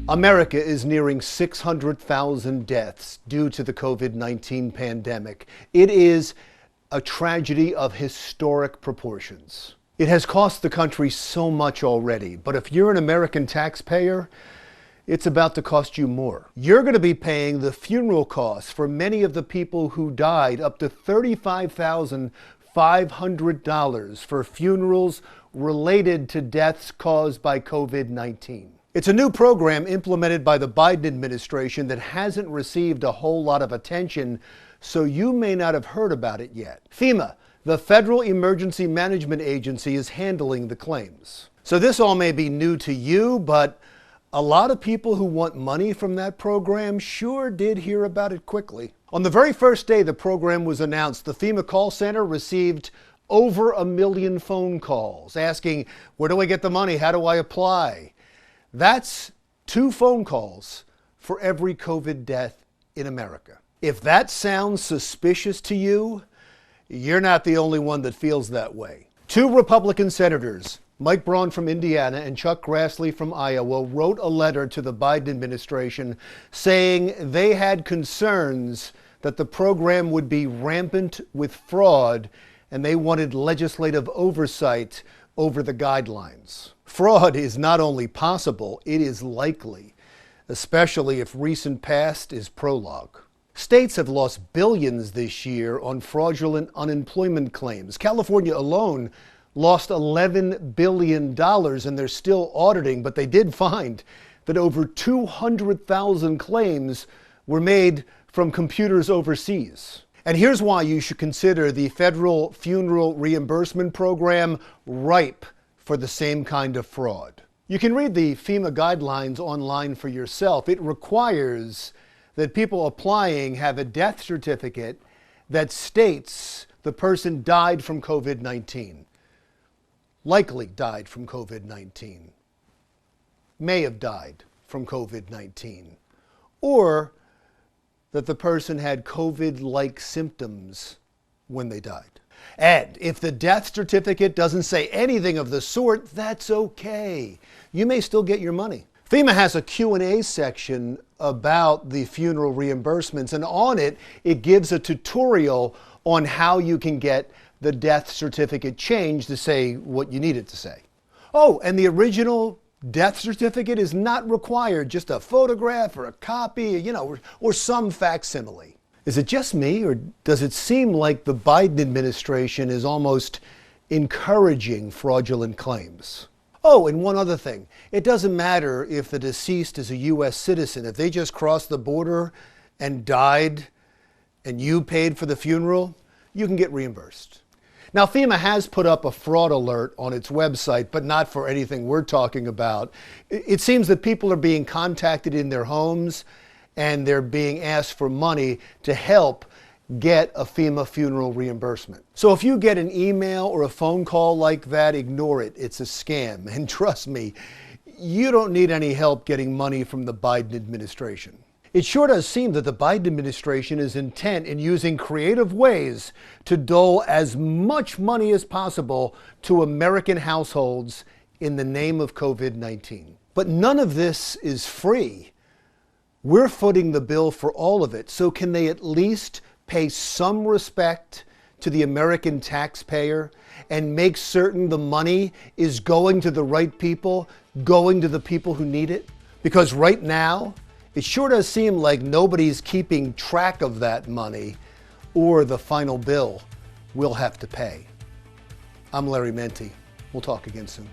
America is nearing 600,000 deaths due to the COVID-19 pandemic. It is a tragedy of historic proportions. It has cost the country so much already, but if you're an American taxpayer, it's about to cost you more. You're going to be paying the funeral costs for many of the people who died, up to $35,500 for funerals related to deaths caused by COVID-19. It's a new program implemented by the Biden administration that hasn't received a whole lot of attention, so you may not have heard about it yet. FEMA, the Federal Emergency Management Agency, is handling the claims. So this all may be new to you, but a lot of people who want money from that program sure did hear about it quickly. On the very first day the program was announced, the FEMA call center received over 1 million phone calls asking, where do I get the money? How do I apply? That's 2 phone calls for every COVID death in America. If that sounds suspicious to you, you're not the only one that feels that way. 2 Republican senators, Mike Braun from Indiana and Chuck Grassley from Iowa, wrote a letter to the Biden administration saying they had concerns that the program would be rampant with fraud and they wanted legislative oversight over the guidelines. Fraud is not only possible, it is likely, especially if recent past is prologue. States have lost billions this year on fraudulent unemployment claims. California alone lost $11 billion and they're still auditing, but they did find that over 200,000 claims were made from computers overseas. And here's why you should consider the federal funeral reimbursement program ripe for the same kind of fraud. You can read the FEMA guidelines online for yourself. It requires that people applying have a death certificate that states the person died from COVID-19, likely died from COVID-19, may have died from COVID-19, or that the person had COVID-like symptoms when they died. And if the death certificate doesn't say anything of the sort, that's okay. You may still get your money. FEMA has a Q&A section about the funeral reimbursements, and on it, it gives a tutorial on how you can get the death certificate changed to say what you need it to say. Oh, and the original death certificate is not required, just a photograph or a copy, or some facsimile. Is it just me, or does it seem like the Biden administration is almost encouraging fraudulent claims? Oh, and one other thing. It doesn't matter if the deceased is a U.S. citizen. If they just crossed the border and died and you paid for the funeral, you can get reimbursed. Now, FEMA has put up a fraud alert on its website, but not for anything we're talking about. It seems that people are being contacted in their homes and they're being asked for money to help get a FEMA funeral reimbursement. So if you get an email or a phone call like that, ignore it. It's a scam. And trust me, you don't need any help getting money from the Biden administration. It sure does seem that the Biden administration is intent in using creative ways to dole as much money as possible to American households in the name of COVID-19. But none of this is free. We're footing the bill for all of it, so can they at least pay some respect to the American taxpayer and make certain the money is going to the right people, going to the people who need it? Because right now, it sure does seem like nobody's keeping track of that money or the final bill we'll have to pay. I'm Larry Menti. We'll talk again soon.